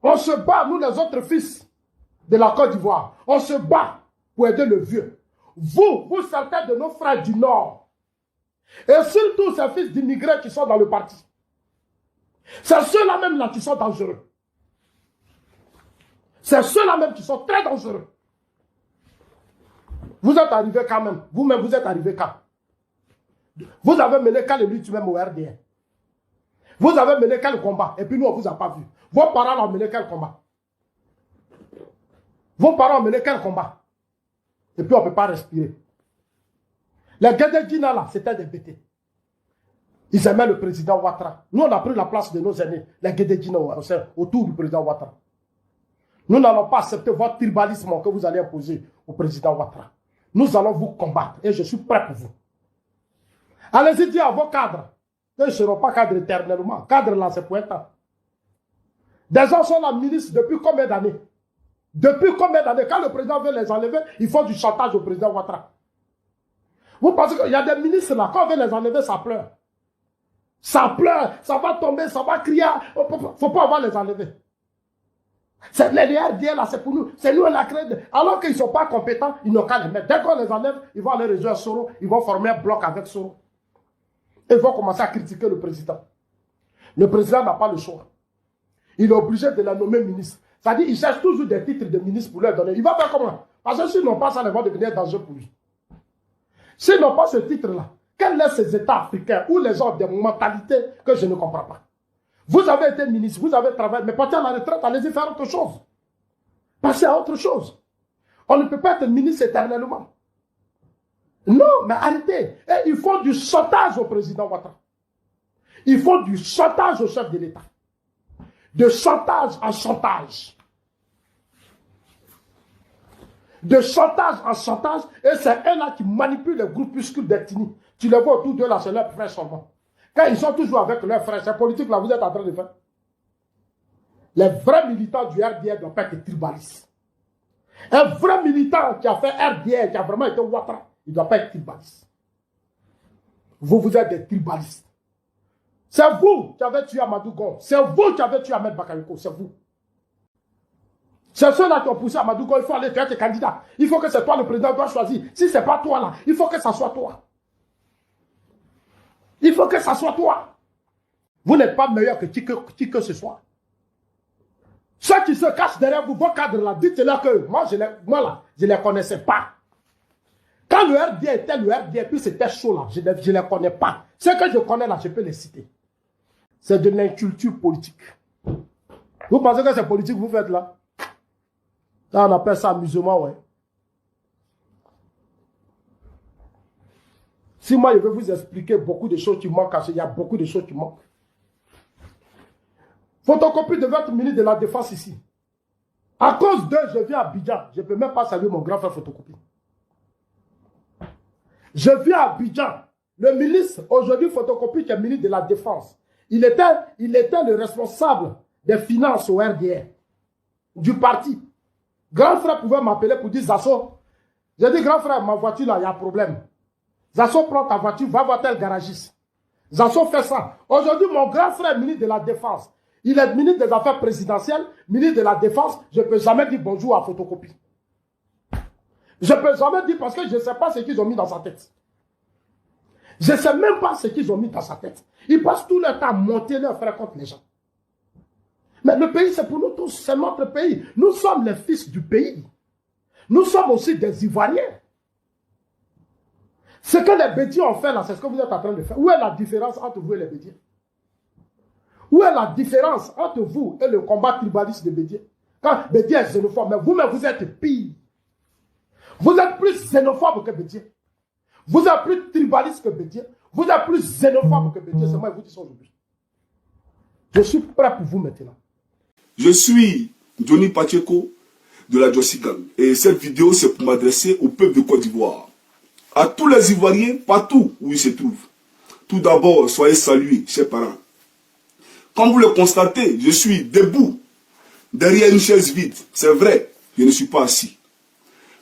On se bat, nous les autres fils de la Côte d'Ivoire. On se bat pour aider le vieux. Vous sortez de nos frères du Nord. Et surtout ces fils d'immigrés qui sont dans le parti. C'est ceux-là même là qui sont dangereux. C'est ceux-là même qui sont très dangereux. Vous êtes arrivés quand même. Vous-même, vous êtes arrivés quand? Vous avez mené quand le lutte même au RDN. Vous avez mené quel combat? Et puis nous, on ne vous a pas vu. Vos parents ont mené quel combat? Vos parents ont mené quel combat? Et puis on ne peut pas respirer. Les Guédé-Guina là, c'était des bêtés. Ils aimaient le président Ouattara. Nous, on a pris la place de nos aînés, les Guédé-Guina, autour du président Ouattara. Nous n'allons pas accepter votre tribalisme que vous allez imposer au président Ouattara. Nous allons vous combattre et je suis prêt pour vous. Allez-y dire à vos cadres qu'ils ne seront pas cadres éternellement. Cadres là, c'est pour un temps. Des gens sont la ministre depuis combien d'années? Depuis combien d'années? Quand le président veut les enlever, ils font du chantage au président Ouattara. Vous pensez qu'il y a des ministres là, quand on veut les enlever, ça pleure. Ça pleure, ça va tomber, ça va crier. Il ne faut pas avoir les enlever. C'est les RDL là, c'est pour nous. C'est nous la créé. Alors qu'ils ne sont pas compétents, ils n'ont qu'à les mettre. Dès qu'on les enlève, ils vont aller rejoindre Soro, ils vont former un bloc avec Soro. Et ils vont commencer à critiquer le président. Le président n'a pas le choix. Il est obligé de la nommer ministre. C'est-à-dire qu'il cherche toujours des titres de ministre pour leur donner. Il va faire comment? Parce que s'ils n'ont pas ça, ils vont devenir dangereux pour lui. S'ils n'ont pas ce titre-là, quels sont ces États africains où les gens ont des mentalités que je ne comprends pas? Vous avez été ministre, vous avez travaillé, mais partez à la retraite, allez-y faire autre chose. Passez à autre chose. On ne peut pas être ministre éternellement. Non, mais arrêtez. Et il faut du chantage au président Ouattara. Il faut du chantage au chef de l'État. De chantage en chantage. De chantage en chantage. Et c'est eux-là qui manipulent les groupuscules d'ethnie. Tu les vois autour d'eux là, c'est leurs frères seulement. Quand ils sont toujours avec leurs frères, ces politiques-là, vous êtes en train de faire. Les vrais militants du RDR ne doivent pas être tribalistes. Un vrai militant qui a fait RDR, qui a vraiment été Ouattara, il ne doit pas être tribaliste. Vous êtes des tribalistes. C'est vous qui avez tué Amadou Gon. C'est vous qui avez tué Ahmed Bakayoko. C'est vous. C'est ceux-là qui ont poussé Amadou Gon. Il faut aller faire tes candidats. Il faut que c'est toi le président doit choisir. Si ce n'est pas toi là, il faut que ça soit toi. Il faut que ça soit toi. Vous n'êtes pas meilleur que qui que ce soit. Ceux qui se cachent derrière vous, vos cadres là, dites-leur que moi là, je ne les connaissais pas. Quand le RD était le RD, puis c'était chaud là, je ne les connais pas. Ceux que je connais là, je peux les citer. C'est de l'inculture politique. Vous pensez que c'est politique que vous faites là? Là, on appelle ça amusement, ouais. Si moi, je vais vous expliquer beaucoup de choses qui manquent, il y a beaucoup de choses qui manquent. Photocopie de votre ministre de la Défense ici. À cause d'eux, je viens à Abidjan. Je ne peux même pas saluer mon grand frère Photocopie. Je viens à Abidjan. Le ministre, aujourd'hui, Photocopie, qui est ministre de la Défense, il était le responsable des finances au RDR, du parti. Grand frère pouvait m'appeler pour dire, Zasso, j'ai dit, grand frère, ma voiture là, il y a un problème. Zasso, prends ta voiture, va voir tel garagiste. Zasso fait ça. Aujourd'hui, mon grand frère, ministre de la Défense, il est ministre des Affaires présidentielles, ministre de la Défense, je ne peux jamais dire bonjour à Photocopie. Je ne peux jamais dire parce que je ne sais pas ce qu'ils ont mis dans sa tête. Je ne sais même pas ce qu'ils ont mis dans sa tête. Ils passent tout leur temps à monter leurs frères contre les gens. Mais le pays, c'est pour nous tous, c'est notre pays. Nous sommes les fils du pays. Nous sommes aussi des Ivoiriens. Ce que les Bédiens ont fait là, c'est ce que vous êtes en train de faire. Où est la différence entre vous et les Bédiens? Où est la différence entre vous et le combat tribaliste de Bédiens? Quand Bédiens est xénophobe, mais vous-même, vous êtes pire. Vous êtes plus xénophobe que Bédiens. Vous êtes plus tribaliste que Bédiens. Vous êtes plus xénophobe que Bédiens. C'est moi qui vous dis ça aujourd'hui. Je suis prêt pour vous maintenant. Je suis Johnny Pacheco de la Jossigan. Et cette vidéo, c'est pour m'adresser au peuple de Côte d'Ivoire. À tous les Ivoiriens, partout où ils se trouvent. Tout d'abord, soyez salués, chers parents. Comme vous le constatez, je suis debout, derrière une chaise vide. C'est vrai, je ne suis pas assis.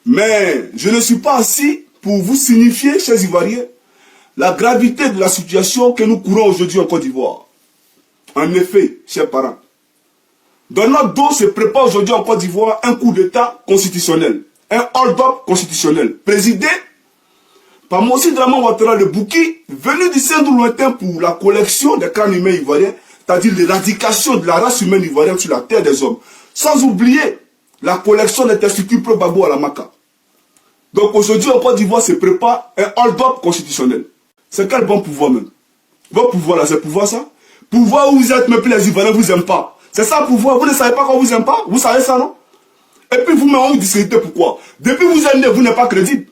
Mais je ne suis pas assis pour vous signifier, chers Ivoiriens, la gravité de la situation que nous courons aujourd'hui en Côte d'Ivoire. En effet, chers parents, Dans notre dos se prépare aujourd'hui en Côte d'Ivoire un coup d'État constitutionnel. Un hold-up constitutionnel. Présidé par Mossi Draman Ouattara le Bouki, venu du Sindou lointain pour la collection des crânes humains ivoiriens, c'est-à-dire l'éradication de la race humaine ivoirienne sur la terre des hommes. Sans oublier la collection des testicules pro-Babo à la Maca. Donc aujourd'hui en Côte d'Ivoire se prépare un hold-up constitutionnel. C'est quel bon pouvoir même? Votre pouvoir là, c'est pouvoir ça? Pouvoir où vous êtes, mais puis les Ivoiriens vous aiment pas. C'est ça le pouvoir. Vous ne savez pas qu'on vous aime pas? Vous savez ça, non? Et puis vous-même, on vous discréditez pourquoi? Depuis que vous êtes né, vous n'êtes pas crédible.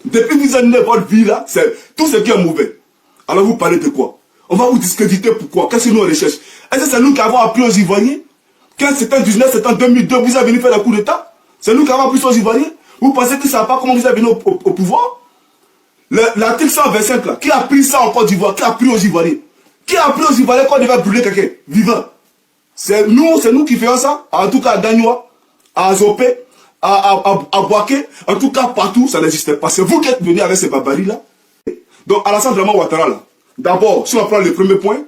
Depuis que vous êtes né, votre vie là, c'est tout ce qui est mauvais. Alors vous parlez de quoi? On va vous discréditer pourquoi? Qu'est-ce que nous on recherche? Est-ce que c'est nous qui avons appris aux Ivoiriens? 15 septembre 19 septembre 2002, vous êtes venu faire le coup d'État? C'est nous qui avons appris aux Ivoiriens? Vous pensez que ça ne savent pas comment vous êtes venu au pouvoir? L'article 125 là, qui a pris ça en Côte d'Ivoire? Qui a pris aux Ivoiriens? Qui a appris aux Ivoiriens qu'on devait brûler quelqu'un vivant? C'est nous qui faisons ça. En tout cas à Gagnoa, à Azopé, à Boaké, en tout cas partout, ça n'existait pas. C'est vous qui êtes venus avec ces barbaries là. Donc Alassane Draman Ouattara là, d'abord, si on prend le premier point,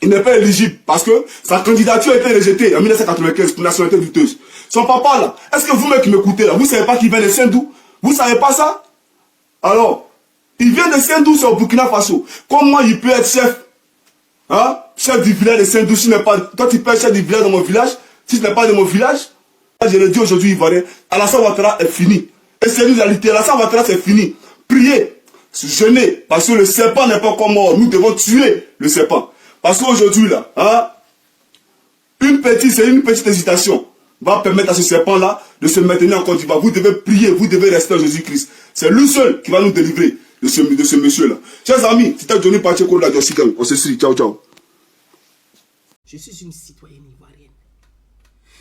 il n'est pas éligible parce que sa candidature a été rejetée en 1995 pour nationalité douteuse. Son papa là, est-ce que vous-même qui m'écoutez là, vous ne savez pas qu'il vient de Sindou? Vous ne savez pas ça? Alors, il vient de Sindou, c'est au Burkina Faso. Comment il peut être chef? Hein? Chef du village de Saint-Dou, si n'est pas. Toi, tu peux être chef du village de mon village, si ce n'est pas de mon village. Je le dis aujourd'hui, Ivoirien, Alassane Ouattara est fini. Et c'est nous la réalité. Alassane Ouattara, c'est fini. Priez, jeûnez, parce que le serpent n'est pas encore mort. Nous devons tuer le serpent. Parce qu'aujourd'hui, là, hein, une petite hésitation va permettre à ce serpent-là de se maintenir en Côte d'Ivoire. Vous devez prier, vous devez rester en Jésus-Christ. C'est lui seul qui va nous délivrer de ce monsieur-là. Chers amis, c'était Johnny Pacheco de la Jossi Gang. On se suit. Ciao, ciao. Je suis une citoyenne ivoirienne.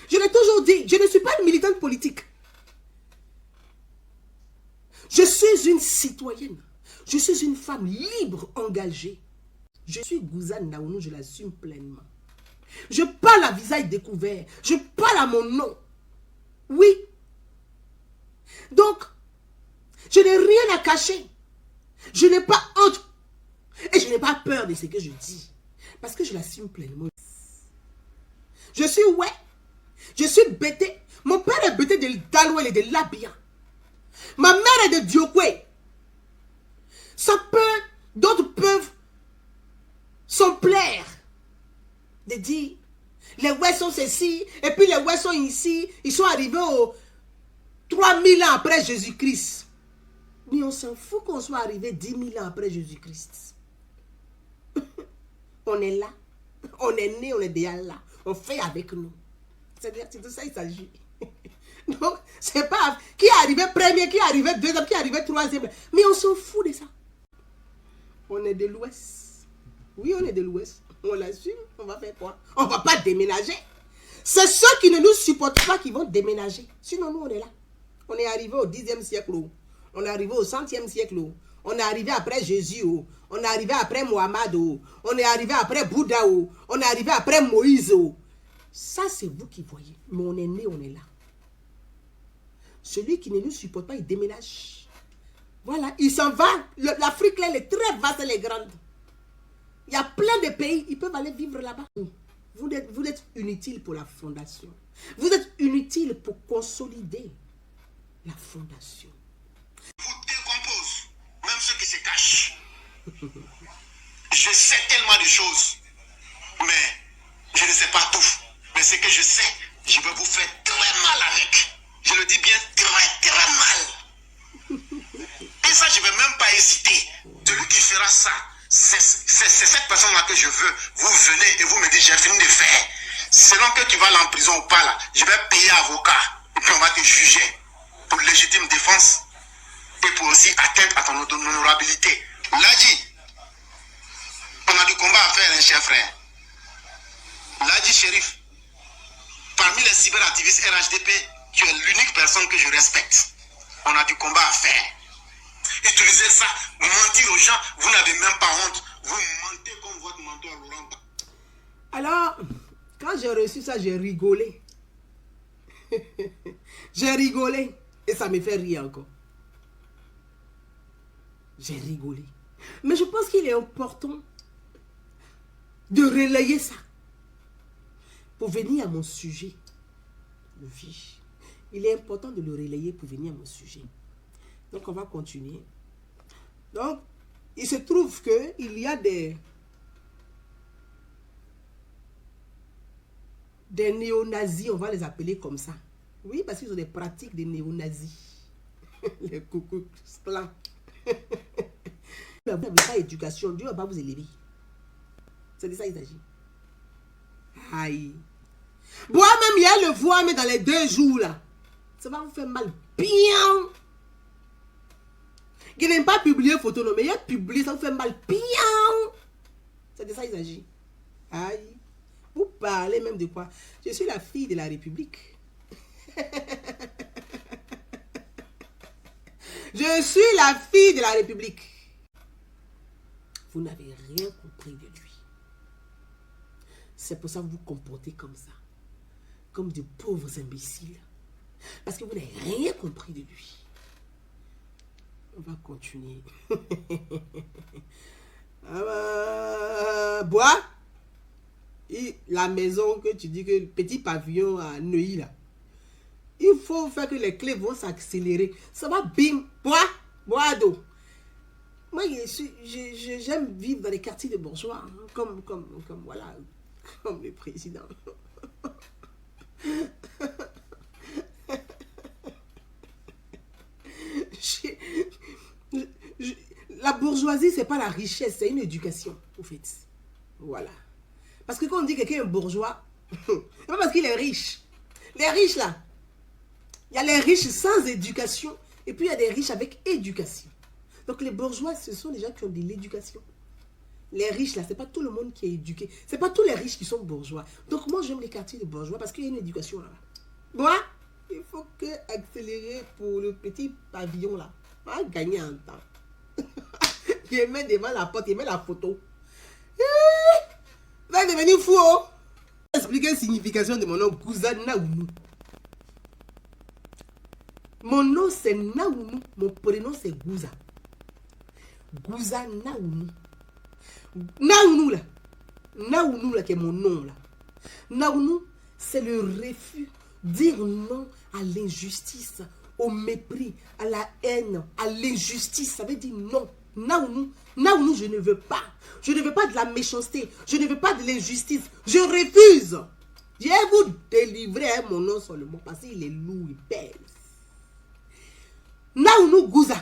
Je l'ai toujours dit, je ne suis pas une militante politique. Je suis une citoyenne. Je suis une femme libre, engagée. Je suis Gouzane Naounou, je l'assume pleinement. Je parle à visage découvert. Je parle à mon nom. Oui. Donc, je n'ai rien à cacher. Je n'ai pas honte. Et je n'ai pas peur de ce que je dis. Parce que je l'assume pleinement. Je suis ouais. Je suis bêté. Mon père est bêté de Dalouel et de Labia. Ma mère est de Diokwe. Ça peut, d'autres peuvent s'en plaire de dire les ouais sont ceci et puis les ouais sont ici. Ils sont arrivés au 3000 ans après Jésus-Christ. Mais on s'en fout qu'on soit arrivé 10 000 ans après Jésus-Christ. On est là. On est né, on est déjà là. On fait avec nous. C'est-à-dire, c'est de ça qu'il s'agit. Donc, c'est pas qui est arrivé premier, qui est arrivé deuxième, qui est arrivé troisième. Mais on s'en fout de ça. On est de l'Ouest. Oui, on est de l'Ouest. On l'assume. On va faire quoi? On va pas déménager. C'est ceux qui ne nous supportent pas qui vont déménager. Sinon, nous, on est là. On est arrivé au 10e siècle. On est arrivé au 100e siècle. On est arrivé après Jésus. On est arrivé après Mohamed. On est arrivé après Bouddha. On est arrivé après Moïse. Ça, c'est vous qui voyez. Mais on est né, on est là. Celui qui ne nous supporte pas, il déménage. Voilà, il s'en va. L'Afrique, là, elle est très vaste, elle est grande. Il y a plein de pays, ils peuvent aller vivre là-bas. Vous êtes inutile pour la fondation. Vous êtes inutile pour consolider la fondation. Vous décompose, même ceux qui se cachent. Je sais tellement de choses, mais je ne sais pas tout. Mais ce que je sais, je vais vous faire très mal avec. Je le dis bien, très, très mal. Et ça, je ne vais même pas hésiter. Celui qui fera ça, c'est cette personne-là que je veux. Vous venez et vous me dites, j'ai fini de faire. Selon que tu vas aller en prison ou pas, là, je vais payer avocat. Et puis on va te juger pour légitime défense et pour aussi atteinte à ton honorabilité. Ladji, on a du combat à faire, hein, cher frère. Ladji Chérif, parmi les cyberactivistes RHDP, tu es l'unique personne que je respecte. On a du combat à faire. Utilisez ça, mentir aux gens, vous n'avez même pas honte. Vous mentez comme votre mentor Laurent. Alors, quand j'ai reçu ça, j'ai rigolé. J'ai rigolé. Et ça me fait rire encore. J'ai rigolé. Mais je pense qu'il est important de relayer ça. pour venir à mon sujet. Le fiche. Il est important de le relayer pour venir à mon sujet. Donc, on va continuer. Donc, il se trouve qu'il y a des néo-nazis, on va les appeler comme ça. Oui, parce qu'ils ont des pratiques des néo-nazis. Les coucous clans. Vous n'avez pas d'éducation, Dieu va pas vous élever. C'est de ça qu'il s'agit. Aïe. Moi-même, il y a le voir, mais dans les 2 jours là, ça va vous faire mal. Bien. Il n'aime pas publier photo, non, mais il a publié, ça vous fait mal. Bien. C'est de ça qu'il s'agit. Aïe. Vous parlez même de quoi? Je suis la fille de la République. Je suis la fille de la République. Vous n'avez rien compris de lui. C'est pour ça que vous vous comportez comme ça. Comme de pauvres imbéciles. Parce que vous n'avez rien compris de lui. On va continuer. Bois. Et la maison que tu dis que le petit pavillon à Neuilly là. Il faut faire que les clés vont s'accélérer. Ça va bim. Bois d'eau. Moi, j'aime vivre dans les quartiers de bourgeois. Hein, comme voilà. Comme le président. La bourgeoisie, c'est pas la richesse, c'est une éducation, au fait. Voilà. Parce que quand on dit que quelqu'un est bourgeois, c'est pas parce qu'il est riche. Les riches, là, il y a les riches sans éducation, et puis il y a des riches avec éducation. Donc les bourgeois, ce sont les gens qui ont de l'éducation. Les riches, là, c'est pas tout le monde qui est éduqué. C'est pas tous les riches qui sont bourgeois. Donc moi, j'aime les quartiers de bourgeois parce qu'il y a une éducation là-bas. Moi, il faut que accélérer pour le petit pavillon là. On va gagner un temps. Il met devant la porte, il met la photo. Il va devenir fou. Oh. Expliquer la signification de mon nom, Gouza Naounou. Mon nom c'est Naounou, mon prénom c'est Gouza. Gouza Naounou. Naounou là. Naounou là qui est mon nom là. Naounou, c'est le refus. Dire non à l'injustice, au mépris, à la haine, à l'injustice. Ça veut dire non. Naounou, Naounou, je ne veux pas. Je ne veux pas de la méchanceté. Je ne veux pas de l'injustice. Je refuse. Je vais vous délivrer mon nom seulement parce qu'il est lourd, il pèse. Naounou Gouza.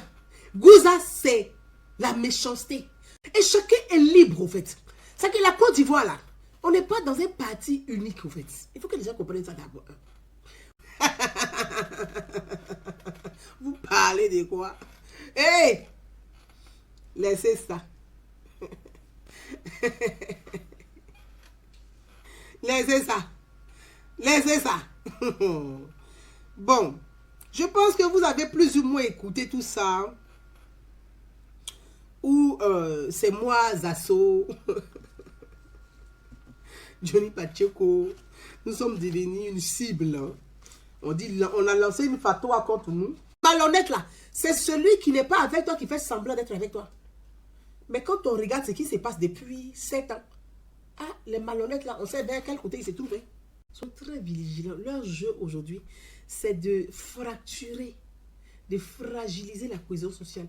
Gouza, c'est la méchanceté. Et chacun est libre, au fait. C'est que la Côte d'Ivoire, là, on n'est pas dans un parti unique, au fait. Il faut que les gens comprennent ça d'abord. Vous parlez de quoi? Hé! Hey! Laissez ça. Laissez ça. Laissez ça. Bon. Je pense que vous avez plus ou moins écouté tout ça. Ou c'est moi, Zasso. Johnny Pacheco. Nous sommes devenus une cible. On a lancé une fatwa contre nous. Malhonnête là, c'est celui qui n'est pas avec toi qui fait semblant d'être avec toi. Mais quand on regarde ce qui se passe depuis 7 ans, ah, les malhonnêtes là, on sait vers quel côté ils se trouvent. Ils sont très vigilants. Leur jeu aujourd'hui, c'est de fracturer, de fragiliser la cohésion sociale.